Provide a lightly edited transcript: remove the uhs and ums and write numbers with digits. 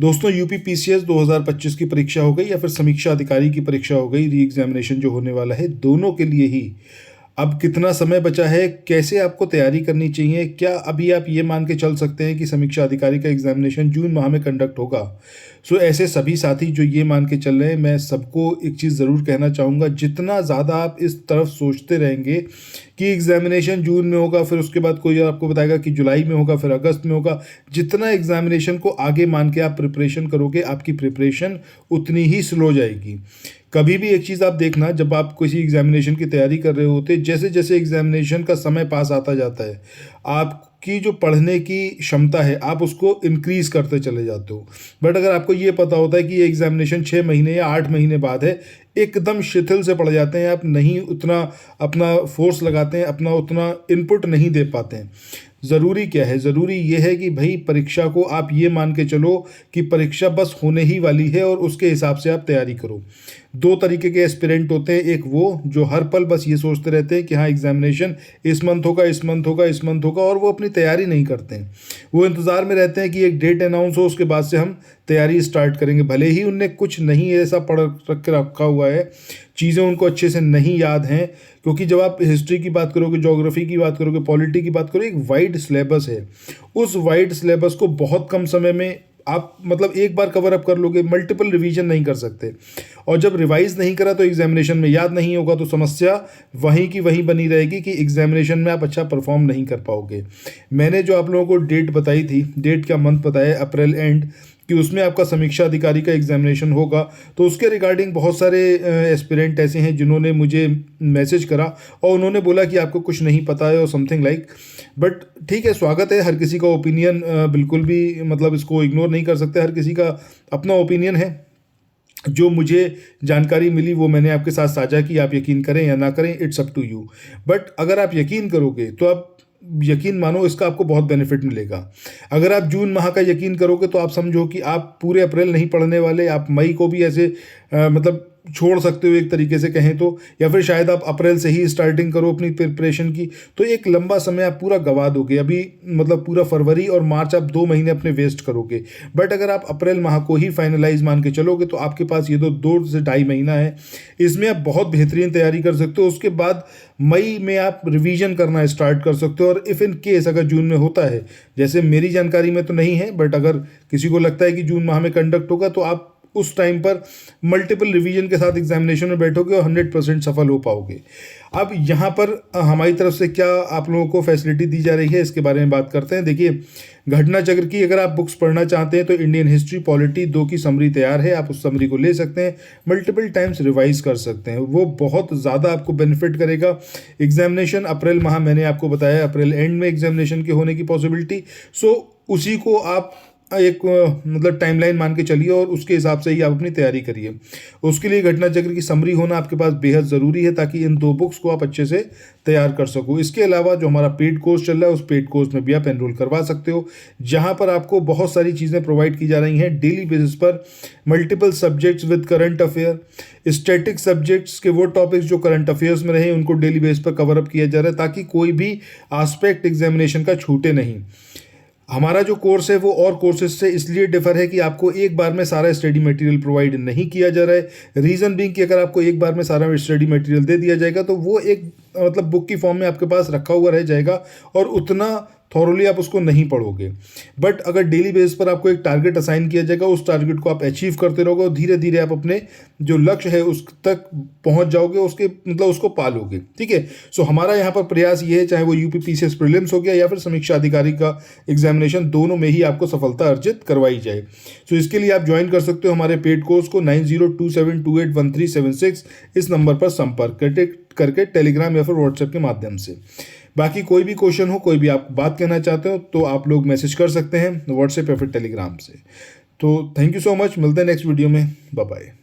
दोस्तों UP PCS 2025 की परीक्षा हो गई या फिर समीक्षा अधिकारी की परीक्षा हो गई, री एग्जामिनेशन जो होने वाला है, दोनों के लिए ही अब कितना समय बचा है, कैसे आपको तैयारी करनी चाहिए, क्या अभी आप ये मान के चल सकते हैं कि समीक्षा अधिकारी का एग्जामिनेशन जून माह में कंडक्ट होगा। सो ऐसे सभी साथी जो ये मान के चल रहे हैं, मैं सबको एक चीज़ ज़रूर कहना चाहूँगा, जितना ज़्यादा आप इस तरफ सोचते रहेंगे कि एग्जामिनेशन जून में होगा, फिर उसके बाद कोई आपको बताएगा कि जुलाई में होगा, फिर अगस्त में होगा, जितना एग्जामिनेशन को आगे मान के आप प्रिपरेशन करोगे, आपकी प्रिपरेशन उतनी ही स्लो जाएगी। कभी भी एक चीज़ आप देखना, जब आप किसी एग्जामिनेशन की तैयारी कर रहे होते, जैसे जैसे एग्जामिनेशन का समय पास आता जाता है, आपकी जो पढ़ने की क्षमता है आप उसको इंक्रीज करते चले जाते हो। बट अगर आपको ये पता होता है कि ये एग्जामिनेशन 6 महीने या 8 महीने बाद है, एकदम शिथिल से पड़ जाते हैं, आप नहीं उतना अपना फोर्स लगाते हैं, अपना उतना इनपुट नहीं दे पाते हैं। ज़रूरी क्या है? ज़रूरी ये है कि भाई परीक्षा को आप ये मान के चलो कि परीक्षा बस होने ही वाली है और उसके हिसाब से आप तैयारी करो। दो तरीके के एस्पिरेंट होते हैं, एक वो जो हर पल बस ये सोचते रहते हैं कि हाँ एग्जामिनेशन इस मंथ होगा, इस मंथ होगा, इस मंथ होगा, और वो अपनी तैयारी नहीं करते हैं। वो इंतज़ार में रहते हैं कि एक डेट अनाउंस हो, उसके बाद से हम तैयारी स्टार्ट करेंगे। भले ही उनने कुछ नहीं ऐसा पढ़ रख के रखा हुआ है, चीज़ें उनको अच्छे से नहीं याद हैं, क्योंकि जब आप हिस्ट्री की बात करोगे, ज्योग्राफी की बात करोगे, पॉलिटी की बात करोगे, एक वाइड सिलेबस है। उस वाइड सिलेबस को बहुत कम समय में आप मतलब एक बार कवर अप कर लोगे, मल्टीपल रिवीजन नहीं कर सकते। और जब रिवाइज नहीं करा तो एग्जामिनेशन में याद नहीं होगा, तो समस्या वहीं की वहीं बनी रहेगी कि एग्जामिनेशन में आप अच्छा परफॉर्म नहीं कर पाओगे। मैंने जो आप लोगों को डेट बताई थी, डेट का मंथ बताया अप्रैल एंड, कि उसमें आपका समीक्षा अधिकारी का एग्जामिनेशन होगा, तो उसके रिगार्डिंग बहुत सारे एस्पिरेंट ऐसे हैं जिन्होंने मुझे मैसेज करा और उन्होंने बोला कि आपको कुछ नहीं पता है और समथिंग लाइक। बट ठीक है, स्वागत है, हर किसी का ओपिनियन बिल्कुल भी मतलब इसको इग्नोर नहीं कर सकते, हर किसी का अपना ओपिनियन है। जो मुझे जानकारी मिली वो मैंने आपके साथ साझा की, आप यकीन करें या ना करें, it's up to you. But अगर आप यकीन करोगे तो आप यकीन मानो इसका आपको बहुत बेनिफिट मिलेगा। अगर आप जून माह का यकीन करोगे तो आप समझो कि आप पूरे अप्रैल नहीं पढ़ने वाले, आप मई को भी ऐसे मतलब छोड़ सकते हो एक तरीके से कहें तो, या फिर शायद आप अप्रैल से ही स्टार्टिंग करो अपनी प्रिपरेशन की, तो एक लंबा समय आप पूरा गवा दोगे। अभी मतलब पूरा फरवरी और मार्च आप 2 महीने अपने वेस्ट करोगे। बट अगर आप अप्रैल माह को ही फाइनलाइज मान के चलोगे तो आपके पास ये 2 से 2.5 महीना है, इसमें आप बहुत बेहतरीन तैयारी कर सकते हो। उसके बाद मई में आप रिवीजन करना स्टार्ट कर सकते हो। और इफ़ इन केस अगर जून में होता है, जैसे मेरी जानकारी में तो नहीं है, बट अगर किसी को लगता है कि जून माह में कंडक्ट होगा, तो आप उस टाइम पर मल्टीपल रिवीजन के साथ एग्जामिनेशन में बैठोगे और 100% सफल हो पाओगे। अब यहाँ पर हमारी तरफ से क्या आप लोगों को फैसिलिटी दी जा रही है, इसके बारे में बात करते हैं। देखिए, घटना चक्र की अगर आप बुक्स पढ़ना चाहते हैं तो इंडियन हिस्ट्री, पॉलिटी 2 की समरी तैयार है, आप उस समरी को ले सकते हैं, मल्टीपल टाइम्स रिवाइज कर सकते हैं, वो बहुत ज़्यादा आपको बेनिफिट करेगा। एग्जामिनेशन अप्रैल माह मैंने आपको बताया, अप्रैल एंड में एग्जामिनेशन के होने की पॉसिबिलिटी, सो उसी को आप एक मतलब टाइमलाइन मान के चलिए और उसके हिसाब से ही आप अपनी तैयारी करिए। उसके लिए घटना चक्र की समरी होना आपके पास बेहद ज़रूरी है, ताकि इन 2 बुक्स को आप अच्छे से तैयार कर सको। इसके अलावा जो हमारा पेड कोर्स चल रहा है, उस पेड कोर्स में भी आप एनरोल करवा सकते हो, जहां पर आपको बहुत सारी चीज़ें प्रोवाइड की जा रही हैं डेली बेसिस पर। Multiple subjects with current affair, static subjects के वो टॉपिक्स जो करंट अफेयर्स में रहे उनको डेली बेस पर कवर अप किया जा रहा है, ताकि कोई भी आस्पेक्ट एग्जामिनेशन का छूटे नहीं। हमारा जो कोर्स है वो और कोर्सेज से इसलिए डिफर है कि आपको एक बार में सारा स्टडी मटेरियल प्रोवाइड नहीं किया जा रहा है। रीज़न बीइंग कि अगर आपको एक बार में सारा स्टडी मटेरियल दे दिया जाएगा तो वो एक मतलब बुक की फॉर्म में आपके पास रखा हुआ रह जाएगा और उतना थॉरोली आप उसको नहीं पढ़ोगे। बट अगर डेली बेस पर आपको एक टारगेट असाइन किया जाएगा, उस टारगेट को आप अचीव करते रहोगे और धीरे धीरे आप अपने जो लक्ष्य है उस तक पहुंच जाओगे, उसके मतलब उसको पालोगे। ठीक है, सो हमारा यहाँ पर प्रयास ये है, चाहे वो यूपी पीसीएस प्रीलिम्स हो गया या फिर समीक्षा अधिकारी का एग्जामिनेशन, दोनों में ही आपको सफलता अर्जित करवाई जाए। सो इसके लिए आप ज्वाइन कर सकते हो हमारे पेड कोर्स को 9027281376 इस नंबर पर संपर्क करके टेलीग्राम या फिर व्हाट्सएप के माध्यम से। बाकी कोई भी क्वेश्चन हो, कोई भी आप बात कहना चाहते हो, तो आप लोग मैसेज कर सकते हैं व्हाट्सएप या फिर टेलीग्राम से। तो थैंक यू सो मच, मिलते हैं नेक्स्ट वीडियो में, बाय बाय।